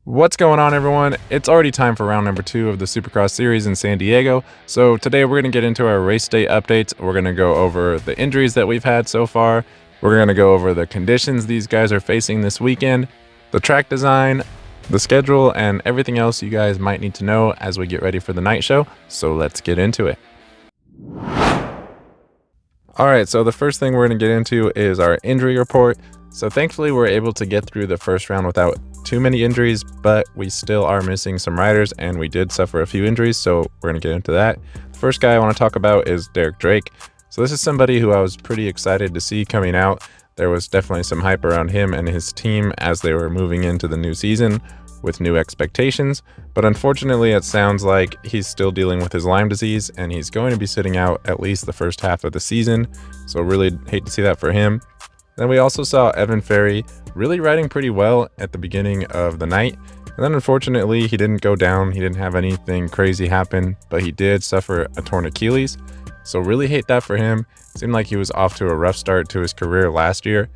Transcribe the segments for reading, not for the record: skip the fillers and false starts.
What's going on, everyone? It's already time for round number 2 of the Supercross series in San Diego. So today we're going to get into our race day updates. We're going to go over the injuries that we've had so far. We're going to go over the conditions these guys are facing this weekend, the track design, the schedule, and everything else you guys might need to know as we get ready for the night show. So let's get into it. Alright, so the first thing we're going to get into is our injury report. So thankfully we're able to get through the first round without too many injuries, but we still are missing some riders and we did suffer a few injuries, so we're going to get into that. The first guy I want to talk about is Derek Drake. So this is somebody who I was pretty excited to see coming out. There was definitely some hype around him and his team as they were moving into the new season with new expectations, but unfortunately it sounds like he's still dealing with his Lyme disease and he's going to be sitting out at least the first half of the season, so really hate to see that for him. Then we also saw Ferry really riding pretty well at the beginning of the night, and then unfortunately he didn't go down. He didn't have anything crazy happen, but he did suffer a torn Achilles, so really hate that for him. It seemed like he was off to a rough start to his career last year,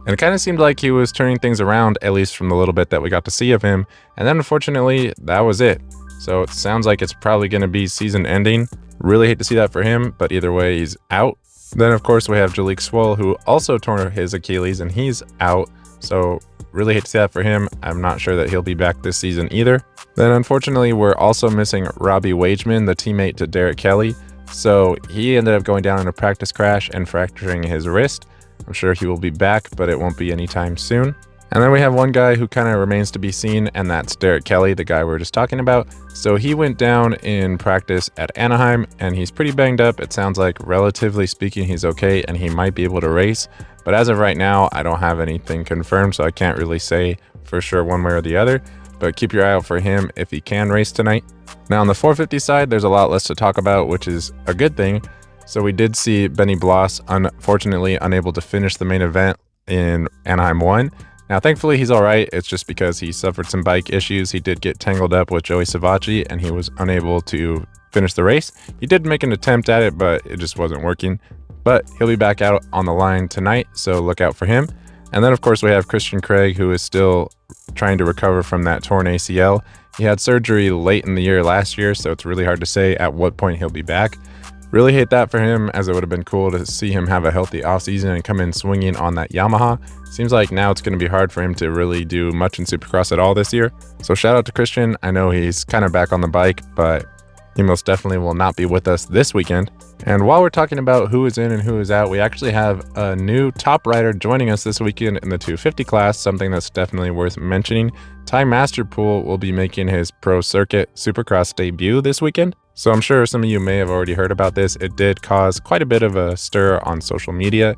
and it kind of seemed like he was turning things around, at least from the little bit that we got to see of him, and then unfortunately that was it. So it sounds like it's probably going to be season ending. Really hate to see that for him, but either way he's out. Then of course we have Jalek Swoll, who also tore his Achilles and he's out, so really hate to see that for him. I'm not sure that he'll be back this season either. Then unfortunately we're also missing Robbie Wageman, the teammate to Kelley. So he ended up going down in a practice crash and fracturing his wrist. I'm sure he will be back, but it won't be anytime soon. And then we have one guy who kind of remains to be seen, and that's Kelley, the guy we were just talking about. So he went down in practice at Anaheim, and he's pretty banged up. It sounds like, relatively speaking, he's okay, and he might be able to race. But as of right now, I don't have anything confirmed, so I can't really say for sure one way or the other. But keep your eye out for him if he can race tonight. Now on the 450 side, there's a lot less to talk about, which is a good thing. So we did see Bloss, unfortunately unable to finish the main event in Anaheim 1. Now, thankfully, he's all right. It's just because he suffered some bike issues. He did get tangled up with Joey Savacci, and he was unable to finish the race. He did make an attempt at it, but it just wasn't working. But he'll be back out on the line tonight, so look out for him. And then, of course, we have Christian Craig, who is still trying to recover from that torn ACL. He had surgery late in the year last year, so it's really hard to say at what point he'll be back. Really hate that for him, as it would have been cool to see him have a healthy offseason and come in swinging on that Yamaha. Seems like now it's going to be hard for him to really do much in Supercross at all this year. So shout out to Christian. I know he's kind of back on the bike, but he most definitely will not be with us this weekend. And while we're talking about who is in and who is out, we actually have a new top rider joining us this weekend in the 250 class, something that's definitely worth mentioning. Masterpool will be making his pro circuit Supercross debut this weekend. So I'm sure some of you may have already heard about this. It did cause quite a bit of a stir on social media.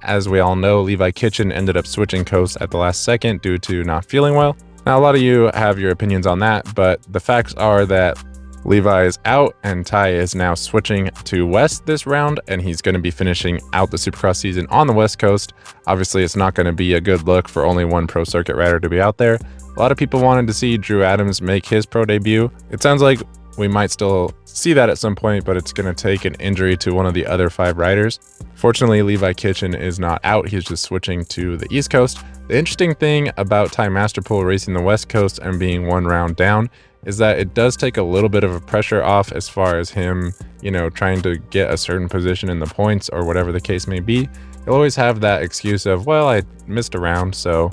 As we all know, Levi Kitchen ended up switching coasts at the last second due to not feeling well. Now, a lot of you have your opinions on that, but the facts are that Levi is out and Ty is now switching to West this round, and he's going to be finishing out the Supercross season on the West Coast. Obviously, it's not going to be a good look for only one pro circuit rider to be out there. A lot of people wanted to see Drew Adams make his pro debut. It sounds like we might still see that at some point, but it's going to take an injury to one of the other 5 riders. Fortunately, Levi Kitchen is not out. He's just switching to the East Coast. The interesting thing about Ty Masterpool racing the West Coast and being one round down is that it does take a little bit of a pressure off as far as him, trying to get a certain position in the points or whatever the case may be. He'll always have that excuse of, well, I missed a round, so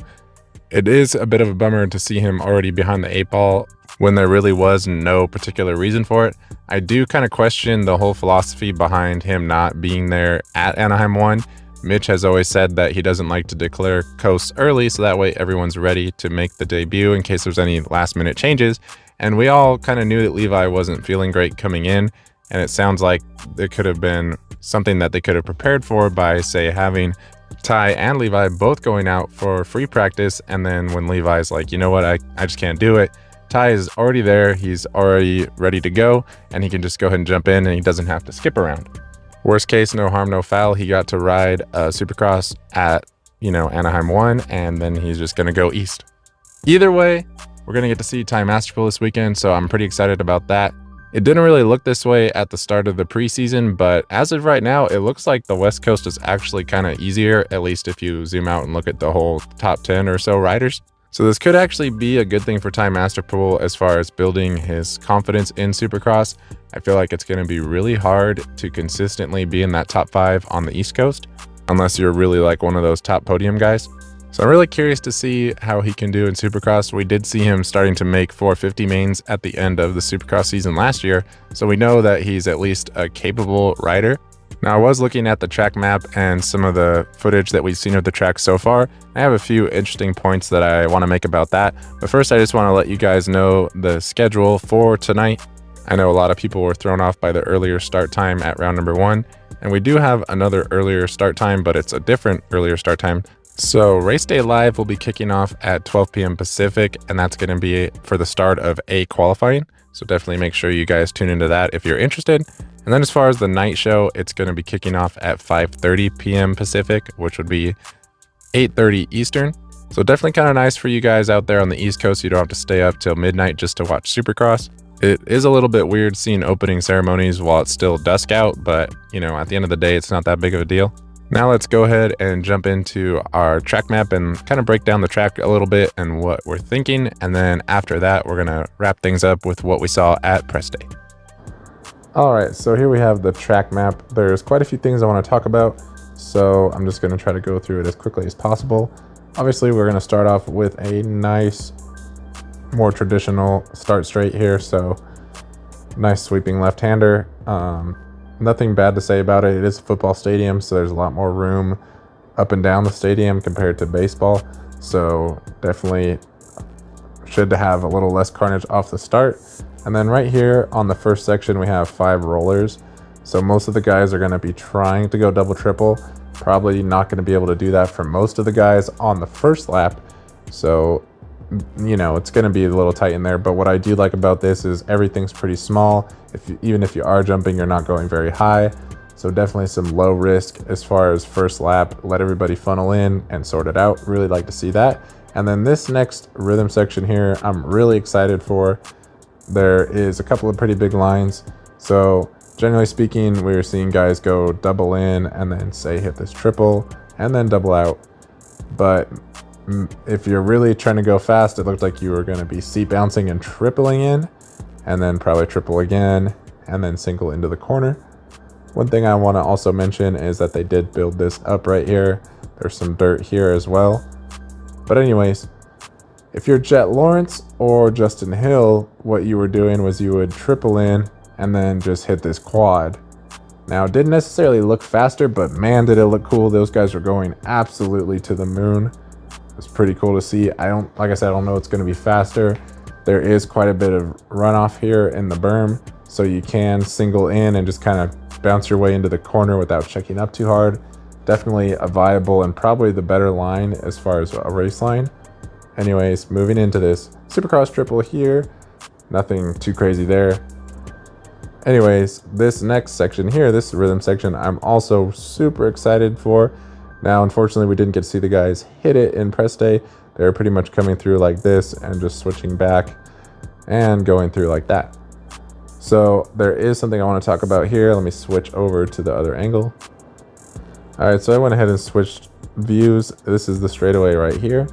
it is a bit of a bummer to see him already behind the 8 ball when there really was no particular reason for it. I do kind of question the whole philosophy behind him not being there at Anaheim 1. Mitch has always said that he doesn't like to declare coasts early, so that way everyone's ready to make the debut in case there's any last minute changes. And we all kind of knew that Levi wasn't feeling great coming in, and it sounds like it could have been something that they could have prepared for by, say, having Ty and Levi both going out for free practice, and then when Levi's like, you know what, I just can't do it, Ty is already there, he's already ready to go, and he can just go ahead and jump in and he doesn't have to skip around. Worst case, no harm, no foul. He got to ride Supercross at, Anaheim 1, and then he's just going to go east. Either way, we're going to get to see Ty Masterpool this weekend, so I'm pretty excited about that. It didn't really look this way at the start of the preseason, but as of right now, it looks like the West Coast is actually kind of easier, at least if you zoom out and look at the whole top 10 or so riders. So this could actually be a good thing for Ty Masterpool as far as building his confidence in Supercross. I feel like it's going to be really hard to consistently be in that top 5 on the East Coast, unless you're really like one of those top podium guys. So I'm really curious to see how he can do in Supercross. We did see him starting to make 450 mains at the end of the Supercross season last year, so we know that he's at least a capable rider. Now, I was looking at the track map and some of the footage that we've seen of the track so far. I have a few interesting points that I want to make about that. But first, I just want to let you guys know the schedule for tonight. I know a lot of people were thrown off by the earlier start time at round number 1. And we do have another earlier start time, but it's a different earlier start time. So Race Day Live will be kicking off at 12 p.m. Pacific, and that's going to be for the start of A qualifying. So definitely make sure you guys tune into that if you're interested. And then as far as the night show, it's going to be kicking off at 5:30 p.m. Pacific, which would be 8:30 Eastern. So definitely kind of nice for you guys out there on the East Coast. You don't have to stay up till midnight just to watch Supercross. It is a little bit weird seeing opening ceremonies while it's still dusk out, but you know, at the end of the day, it's not that big of a deal. Now let's go ahead and jump into our track map and kind of break down the track a little bit and what we're thinking. And then after that, we're going to wrap things up with what we saw at press day. All right, so here we have the track map. There's quite a few things I want to talk about, so I'm just going to try to go through it as quickly as possible. Obviously, we're going to start off with a nice, more traditional start straight here. So nice sweeping left-hander. Nothing bad to say about it. It is a football stadium, so there's a lot more room up and down the stadium compared to baseball. So definitely should have a little less carnage off the start. And then right here on the first section, we have 5 rollers. So most of the guys are going to be trying to go double triple. Probably not going to be able to do that for most of the guys on the first lap. So, you know, it's going to be a little tight in there. But what I do like about this is everything's pretty small. Even if you are jumping, you're not going very high. So definitely some low risk as far as first lap. Let everybody funnel in and sort it out. Really like to see that. And then this next rhythm section here, I'm really excited for. There is a couple of pretty big lines. So generally speaking, we're seeing guys go double in and then say hit this triple and then double out. But if you're really trying to go fast, it looked like you were going to be seat bouncing and tripling in, and then probably triple again, and then single into the corner. One thing I want to also mention is that they did build this up right here. There's some dirt here as well. But anyways, if you're Jet Lawrence or Justin Hill, what you were doing was you would triple in and then just hit this quad. Now, it didn't necessarily look faster, but man, did it look cool. Those guys were going absolutely to the moon. It's pretty cool to see. Like I said, I don't know it's going to be faster. There is quite a bit of runoff here in the berm, so you can single in and just kind of bounce your way into the corner without checking up too hard. Definitely a viable and probably the better line as far as a race line. Anyways, moving into this Supercross triple here, nothing too crazy there. Anyways, this next section here, this rhythm section, I'm also super excited for. Now, unfortunately, we didn't get to see the guys hit it in press day. They were pretty much coming through like this and just switching back and going through like that. So there is something I want to talk about here. Let me switch over to the other angle. All right, so I went ahead and switched views. This is the straightaway right here.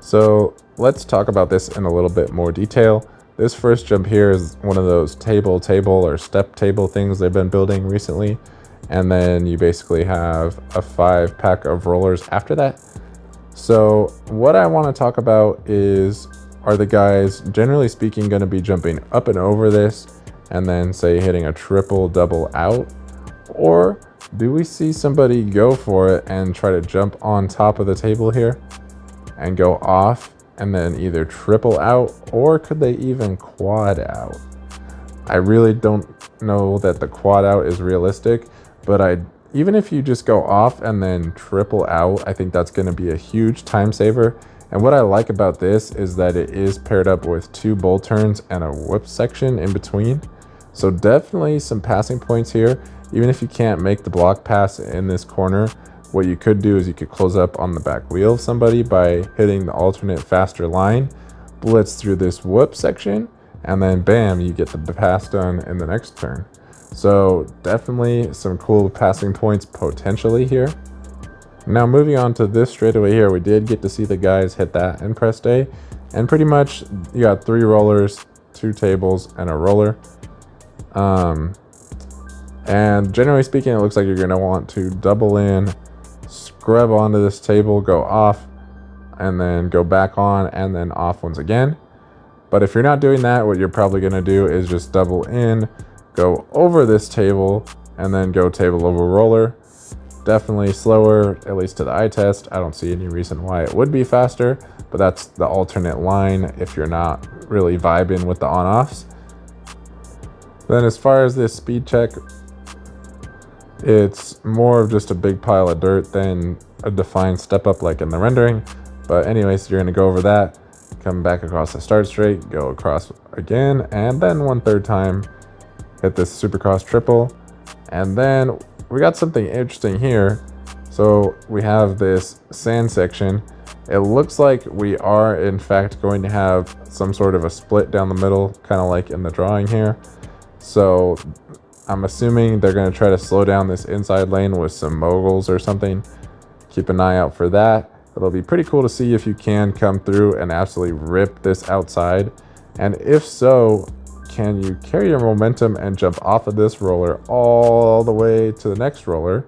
So let's talk about this in a little bit more detail. This first jump here is one of those table or step table things they've been building recently. And then you basically have a 5-pack of rollers after that. So what I want to talk about is, are the guys, generally speaking, going to be jumping up and over this and then say hitting a triple double out? Or do we see somebody go for it and try to jump on top of the table here and go off and then either triple out, or could they even quad out? I really don't know that the quad out is realistic, but even if you just go off and then triple out, I think that's going to be a huge time saver. And what I like about this is that it is paired up with 2 bull turns and a whip section in between. So definitely some passing points here. Even if you can't make the block pass in this corner, what you could do is you could close up on the back wheel of somebody by hitting the alternate faster line, blitz through this whoop section, and then bam, you get the pass done in the next turn. So definitely some cool passing points potentially here. Now moving on to this straightaway here, we did get to see the guys hit that in press day. And pretty much you got 3 rollers, 2 tables, and a roller. And generally speaking, it looks like you're going to want to double in, scrub onto this table, go off, and then go back on, and then off once again. But if you're not doing that, what you're probably going to do is just double in, go over this table, and then go table over roller. Definitely slower, at least to the eye test. I don't see any reason why it would be faster, but that's the alternate line if you're not really vibing with the on-offs. Then as far as this speed check, it's more of just a big pile of dirt than a defined step up like in the rendering. But anyways, you're going to go over that, come back across the start straight, go across again, and then 1/3 time hit this supercross triple. And then we got something interesting here. So we have this sand section. It looks like we are in fact going to have some sort of a split down the middle, kind of like in the drawing here. So I'm assuming they're going to try to slow down this inside lane with some moguls or something. Keep an eye out for that. It'll be pretty cool to see if you can come through and absolutely rip this outside. And if so, can you carry your momentum and jump off of this roller all the way to the next roller?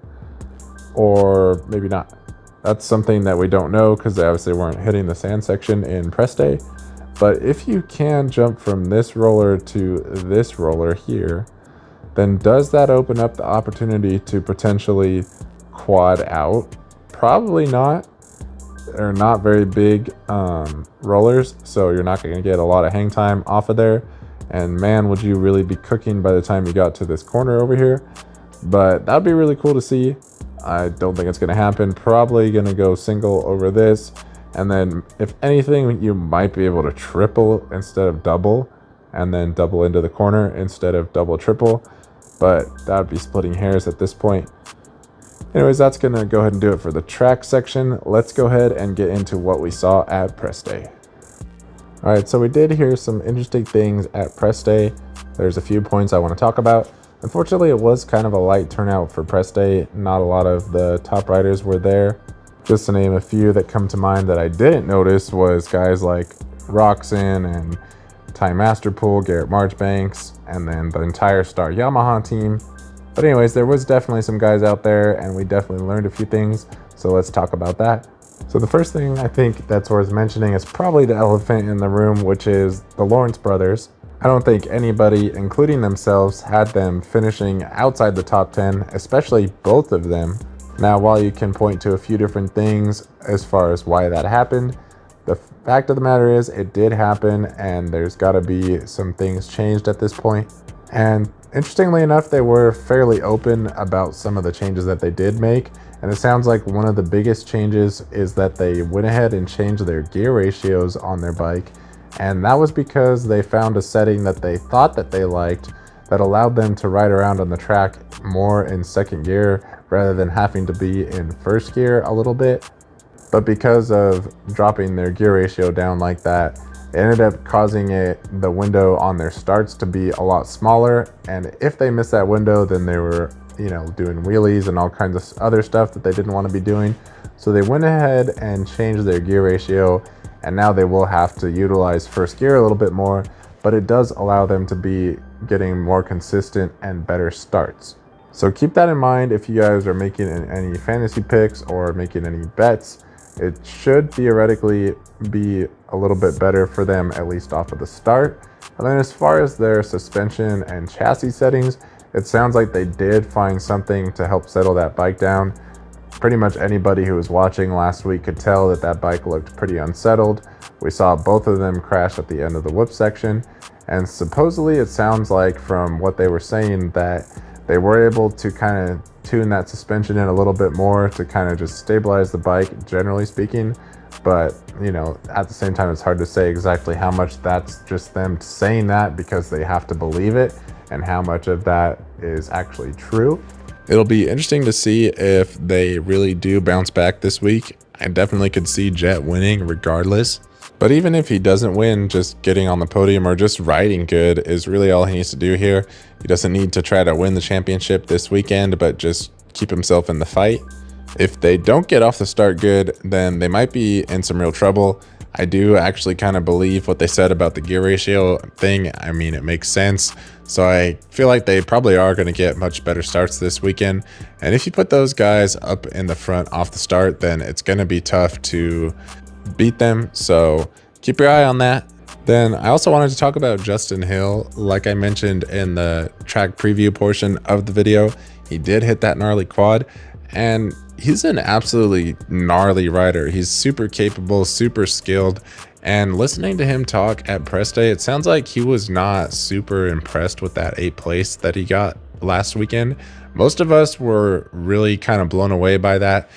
Or maybe not. That's something that we don't know because they obviously weren't hitting the sand section in press day. But if you can jump from this roller to this roller here, then does that open up the opportunity to potentially quad out? Probably not. They're not very big rollers, so you're not going to get a lot of hang time off of there. And man, would you really be cooking by the time you got to this corner over here. But that'd be really cool to see. I don't think it's going to happen. Probably going to go single over this. And then if anything, you might be able to triple instead of double, and then double into the corner instead of double triple. But that would be splitting hairs at this point. Anyways, that's going to go ahead and do it for the track section. Let's go ahead and get into what we saw at press day. All right, so we did hear some interesting things at press day. There's a few points I want to talk about. Unfortunately, it was kind of a light turnout for press day. Not a lot of the top riders were there. Just to name a few that come to mind that I didn't notice was guys like Roxon and Ty Masterpool, Garrett Marchbanks, and then the entire Star Yamaha team. But anyways, there was definitely some guys out there, and we definitely learned a few things. So let's talk about that. So the first thing I think that's worth mentioning is probably the elephant in the room, which is the Lawrence brothers. I don't think anybody, including themselves, had them finishing outside the top 10, especially both of them. Now, while you can point to a few different things as far as why that happened, the fact of the matter is it did happen, and there's got to be some things changed at this point. And interestingly enough, they were fairly open about some of the changes that they did make. And it sounds like one of the biggest changes is that they went ahead and changed their gear ratios on their bike. And that was because they found a setting that they thought that they liked that allowed them to ride around on the track more in second gear rather than having to be in first gear a little bit. But because of dropping their gear ratio down like that, it ended up causing the window on their starts to be a lot smaller. And if they missed that window, then they were, doing wheelies and all kinds of other stuff that they didn't want to be doing. So they went ahead and changed their gear ratio, and now they will have to utilize first gear a little bit more, but it does allow them to be getting more consistent and better starts. So keep that in mind if you guys are making any fantasy picks or making any bets. It should theoretically be a little bit better for them, at least off of the start. And then as far as their suspension and chassis settings, it sounds like they did find something to help settle that bike down. Pretty much anybody who was watching last week could tell that that bike looked pretty unsettled. We saw both of them crash at the end of the whoop section. And supposedly it sounds like from what they were saying that they were able to kind of tune that suspension in a little bit more to kind of just stabilize the bike, generally speaking. But, at the same time, it's hard to say exactly how much that's just them saying that because they have to believe it and how much of that is actually true. It'll be interesting to see if they really do bounce back this week. I definitely could see Jet winning regardless. But even if he doesn't win, just getting on the podium or just riding good is really all he needs to do here. He doesn't need to try to win the championship this weekend, but just keep himself in the fight. If they don't get off the start good, then they might be in some real trouble. I do actually kind of believe what they said about the gear ratio thing. I mean, it makes sense. So I feel like they probably are going to get much better starts this weekend. And if you put those guys up in the front off the start, then it's going to be tough to beat them. So keep your eye on that. Then I also wanted to talk about Justin Hill. Like I mentioned in the track preview portion of the video, he did hit that gnarly quad, and he's an absolutely gnarly rider. He's super capable, super skilled, and listening to him talk at press day, it sounds like he was not super impressed with that 8th place that he got last weekend. Most of us were really kind of blown away by that.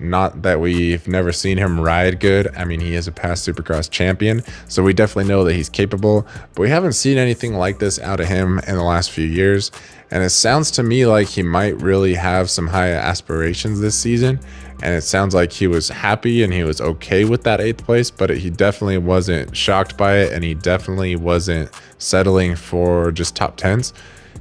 Not that we've never seen him ride good. I mean, he is a past supercross champion, so we definitely know that he's capable, but we haven't seen anything like this out of him in the last few years. And it sounds to me like he might really have some high aspirations this season. And it sounds like he was happy and he was okay with that 8th place, but he definitely wasn't shocked by it. And he definitely wasn't settling for just top 10s.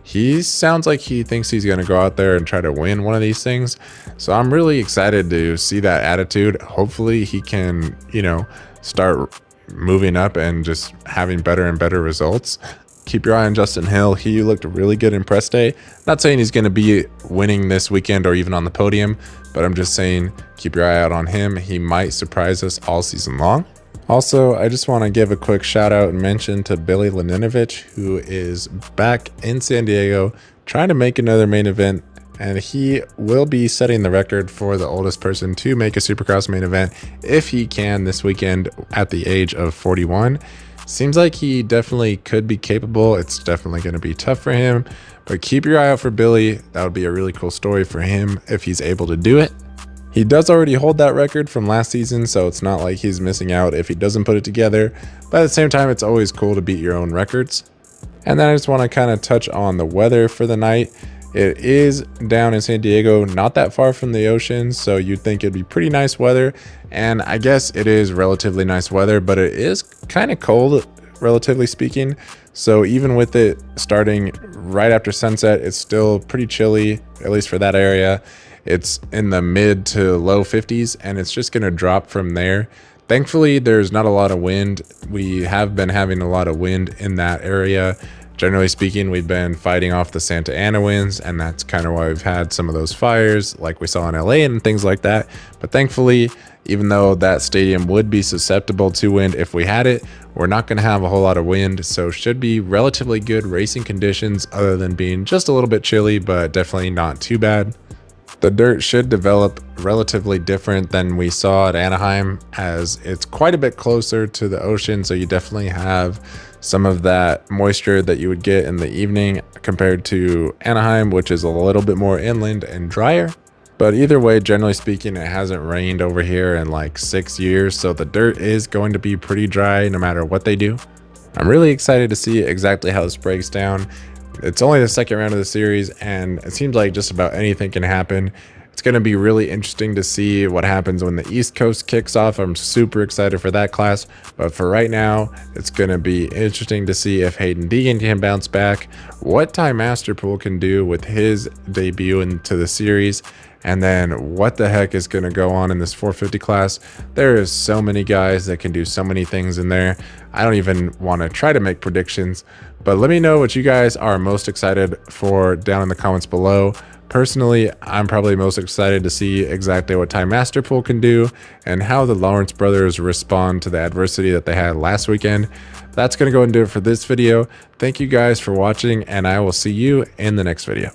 He sounds like he thinks he's going to go out there and try to win one of these things. So I'm really excited to see that attitude. Hopefully he can, you know, start moving up and just having better and better results. Keep your eye on Justin Hill. He looked really good in press day. Not saying he's going to be winning this weekend or even on the podium, but I'm just saying keep your eye out on him. He might surprise us all season long. Also, I just want to give a quick shout out and mention to Billy Laninovich, who is back in San Diego trying to make another main event, and he will be setting the record for the oldest person to make a Supercross main event if he can this weekend at the age of 41. Seems like he definitely could be capable. It's definitely going to be tough for him, but keep your eye out for Billy. That would be a really cool story for him if he's able to do it. He does already hold that record from last season, so it's not like he's missing out if he doesn't put it together, but at the same time, it's always cool to beat your own records. And then I just want to kind of touch on the weather for the night. It is down in San Diego, not that far from the ocean, so you'd think it'd be pretty nice weather, and I guess it is relatively nice weather, but it is kind of cold, relatively speaking. So even with it starting right after sunset, it's still pretty chilly, at least for that area. It's in the mid to low 50s, and it's just going to drop from there. Thankfully, there's not a lot of wind. We have been having a lot of wind in that area. Generally speaking, we've been fighting off the Santa Ana winds, and that's kind of why we've had some of those fires like we saw in LA and things like that. But thankfully, even though that stadium would be susceptible to wind if we had it, we're not going to have a whole lot of wind, so should be relatively good racing conditions other than being just a little bit chilly, but definitely not too bad. The dirt should develop relatively different than we saw at Anaheim, as it's quite a bit closer to the ocean, so you definitely have some of that moisture that you would get in the evening compared to Anaheim, which is a little bit more inland and drier. But either way, generally speaking, it hasn't rained over here in like 6 years, so the dirt is going to be pretty dry no matter what they do. I'm really excited to see exactly how this breaks down. It's only the second round of the series, and it seems like just about anything can happen. It's going to be really interesting to see what happens when the East Coast kicks off. I'm super excited for that class, but for right now, it's going to be interesting to see if Hayden Deegan can bounce back, what Ty Masterpool can do with his debut into the series, and then what the heck is going to go on in this 450 class. There is so many guys that can do so many things in there. I don't even want to try to make predictions, but let me know what you guys are most excited for down in the comments below. Personally, I'm probably most excited to see exactly what Ty Masterpool can do and how the Lawrence brothers respond to the adversity that they had last weekend. That's going to go and do it for this video. Thank you guys for watching, and I will see you in the next video.